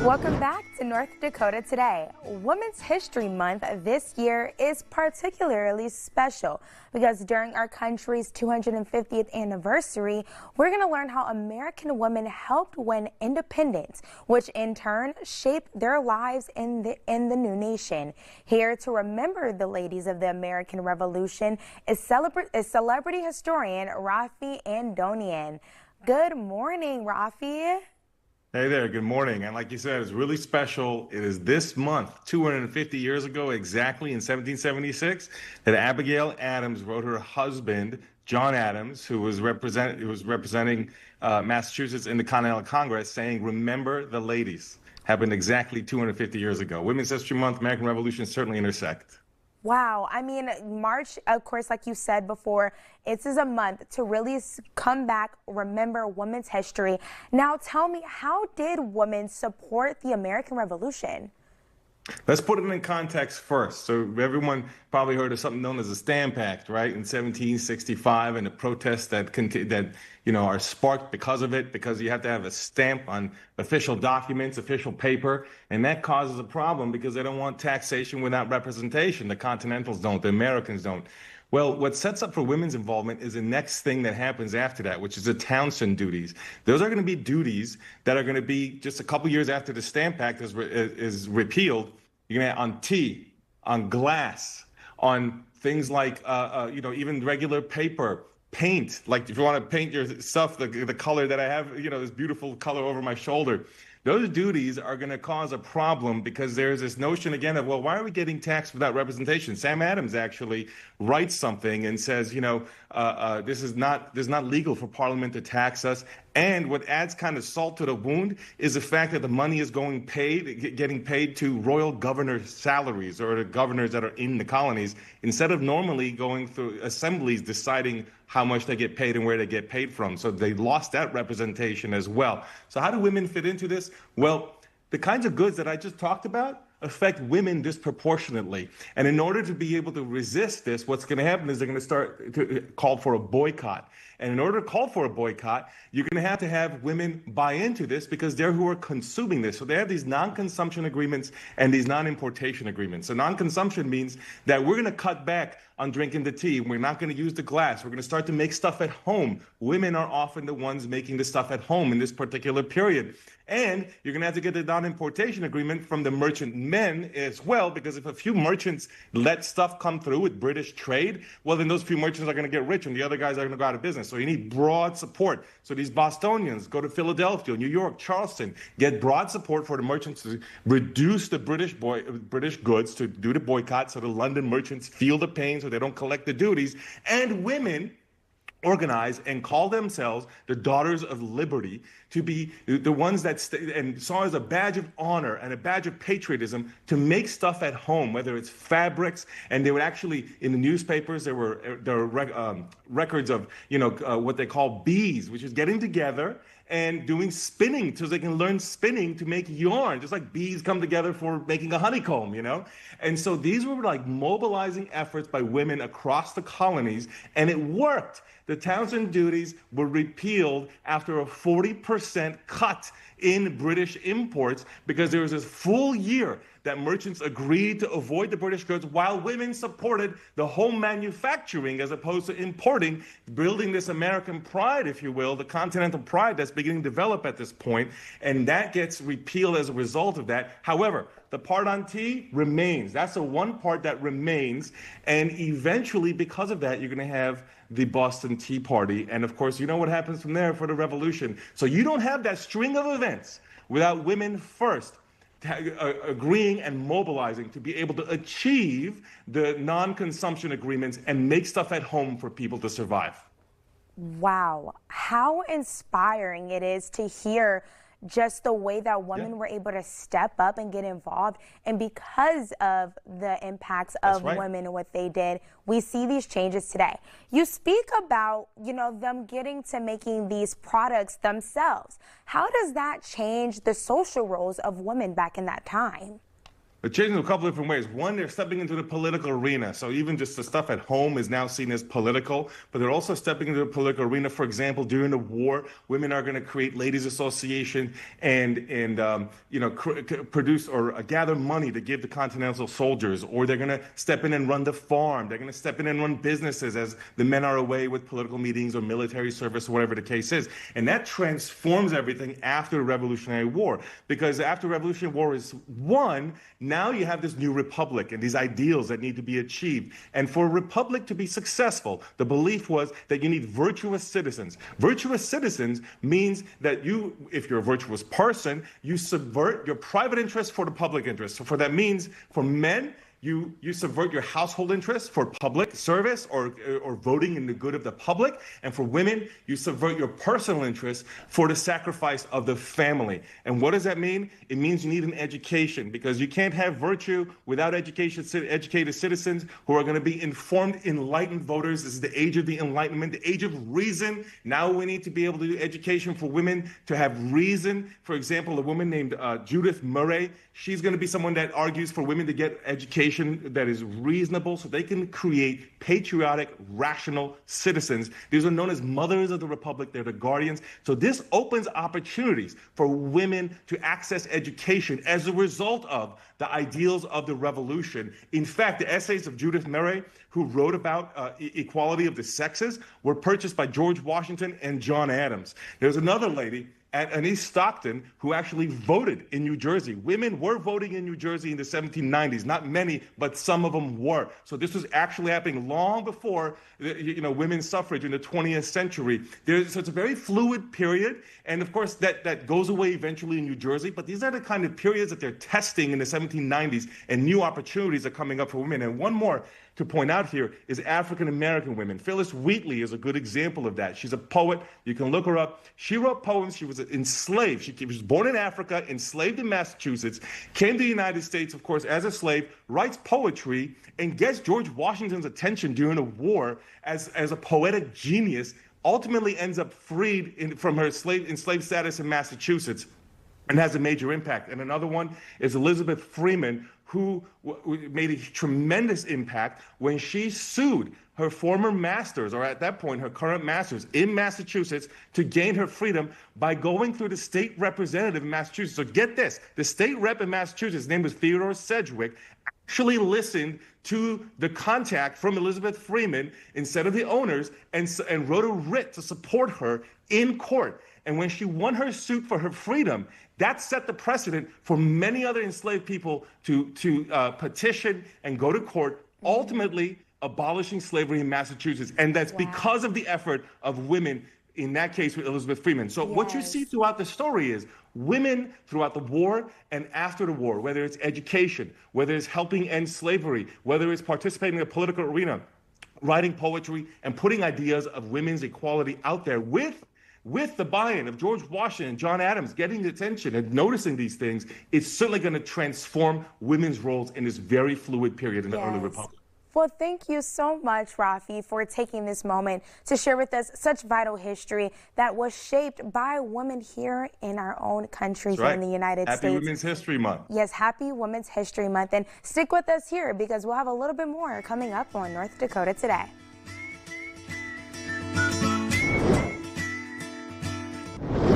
Welcome back to North Dakota Today. Women's History Month this year is particularly special because during our country's 250th anniversary, we're going to learn how American women helped win independence, which in turn shaped their lives in the new nation. Here to remember the ladies of the American Revolution is celebrity historian Raffi Andonian. Good morning, Raffi. Hey there, good morning. And like you said, it's really special. It is this month, 250 years ago, exactly in 1776, that Abigail Adams wrote her husband, John Adams, who was representing Massachusetts in the Continental Congress, saying, "Remember the ladies." Happened exactly 250 years ago. Women's History Month, American Revolution certainly intersect. Wow. I mean, March, of course, like you said before, it is a month to really come back, remember women's history. Now, tell me, how did women support the American Revolution? Let's put it in context first. So everyone probably heard of something known as the Stamp Act, right? In 1765, and the protests that are sparked because of it, because you have to have a stamp on official documents, official paper, and that causes a problem because they don't want taxation without representation. The Continentals don't, the Americans don't. Well, what sets up for women's involvement is the next thing that happens after that, which is the Townsend duties. Those are going to be duties that are going to be just a couple years after the Stamp Act is repealed. You're going to on tea, on glass, on things like, even regular paper, paint. Like if you want to paint your stuff, the color that I have, this beautiful color over my shoulder. Those duties are going to cause a problem because there's this notion again of, well, why are we getting taxed without representation? Sam Adams actually writes something and says, this is not legal for Parliament to tax us. And what adds kind of salt to the wound is the fact that the money is getting paid to royal governor salaries, or the governors that are in the colonies, instead of normally going through assemblies deciding how much they get paid and where they get paid from. So they lost that representation as well. So how do women fit into this? Well, the kinds of goods that I just talked about affect women disproportionately. And in order to be able to resist this, what's going to happen is they're going to start to call for a boycott. And in order to call for a boycott, you're going to have women buy into this because they're who are consuming this. So they have these non-consumption agreements and these non-importation agreements. So non-consumption means that we're going to cut back on drinking the tea. We're not going to use the glass. We're going to start to make stuff at home. Women are often the ones making the stuff at home in this particular period. And you're going to have to get the non-importation agreement from the merchant men as well, because if a few merchants let stuff come through with British trade, well, then those few merchants are going to get rich and the other guys are going to go out of business. So you need broad support. So these Bostonians go to Philadelphia, New York, Charleston, get broad support for the merchants to reduce the British goods, to do the boycott, so the London merchants feel the pain so they don't collect the duties. And women organize and call themselves the Daughters of Liberty, to be the ones that and saw as a badge of honor and a badge of patriotism to make stuff at home, whether it's fabrics. And they would actually, in the newspapers, there were records of what they call bees, which is getting together and doing spinning so they can learn spinning to make yarn, just like bees come together for making a honeycomb, And so these were like mobilizing efforts by women across the colonies, and it worked. The Townsend duties were repealed after a 40% cut in British imports because there was this full year that merchants agreed to avoid the British goods while women supported the home manufacturing as opposed to importing, building this American pride, if you will, the continental pride that's beginning to develop at this point, and that gets repealed as a result of that. However, the part on tea remains. That's the one part that remains, and eventually, because of that, you're going to have the Boston Tea Party, and of course, you know what happens from there for the revolution. So you don't have that string of events without women first agreeing and mobilizing to be able to achieve the non-consumption agreements and make stuff at home for people to survive. Wow, how inspiring it is to hear just the way that women were able to step up and get involved. And because of the impacts of women and what they did, we see these changes today. You speak about, them getting to making these products themselves. How does that change the social roles of women back in that time? They're changing in a couple different ways. One, they're stepping into the political arena. So even just the stuff at home is now seen as political, but they're also stepping into the political arena. For example, during the war, women are going to create ladies' association and produce or gather money to give to Continental soldiers, or they're going to step in and run the farm. They're going to step in and run businesses as the men are away with political meetings or military service, or whatever the case is. And that transforms everything after the Revolutionary War, because after the Revolutionary War is won, now you have this new republic and these ideals that need to be achieved. And for a republic to be successful, the belief was that you need virtuous citizens. Virtuous citizens means that you, if you're a virtuous person, you subvert your private interest for the public interest. So for that means for men, you subvert your household interests for public service or voting in the good of the public. And for women, you subvert your personal interests for the sacrifice of the family. And what does that mean? It means you need an education, because you can't have virtue without education, educated citizens who are going to be informed, enlightened voters. This is the age of the Enlightenment, the age of reason. Now we need to be able to do education for women to have reason. For example, a woman named Judith Murray, she's going to be someone that argues for women to get education that is reasonable so they can create patriotic, rational citizens. These are known as mothers of the republic. They're the guardians. So this opens opportunities for women to access education as a result of the ideals of the revolution. In fact, the essays of Judith Murray, who wrote about equality of the sexes, were purchased by George Washington and John Adams. There's another lady at East Stockton who actually voted in New Jersey. Women were voting in New Jersey in the 1790s. Not many, but some of them were. So this was actually happening long before women's suffrage in the 20th century. So it's a very fluid period. And of course, that goes away eventually in New Jersey. But these are the kind of periods that they're testing in the 1790s, and new opportunities are coming up for women. And one more to point out here is African-American women. Phyllis Wheatley is a good example of that. She's a poet. You can look her up. She wrote poems. She was enslaved. She was born in Africa, enslaved in Massachusetts, came to the United States, of course, as a slave, writes poetry, and gets George Washington's attention during a war as a poetic genius, ultimately ends up freed from her enslaved status in Massachusetts, and has a major impact. And another one is Elizabeth Freeman, who made a tremendous impact when she sued her former masters, or at that point, her current masters in Massachusetts, to gain her freedom by going through the state representative in Massachusetts. So get this, the state rep in Massachusetts, his name was Theodore Sedgwick, actually listened to the contact from Elizabeth Freeman instead of the owners, and wrote a writ to support her in court. And when she won her suit for her freedom, that set the precedent for many other enslaved people to petition and go to court, ultimately abolishing slavery in Massachusetts. And that's because of the effort of women, in that case with Elizabeth Freeman. So what you see throughout the story is women throughout the war and after the war, whether it's education, whether it's helping end slavery, whether it's participating in the political arena, writing poetry, and putting ideas of women's equality out there with the buy-in of George Washington and John Adams getting the attention and noticing these things, it's certainly going to transform women's roles in this very fluid period in the early republic. Well, thank you so much, Raffi, for taking this moment to share with us such vital history that was shaped by women here in our own country, here in the United States. Happy Women's History Month. Yes, happy Women's History Month. And stick with us here, because we'll have a little bit more coming up on North Dakota Today.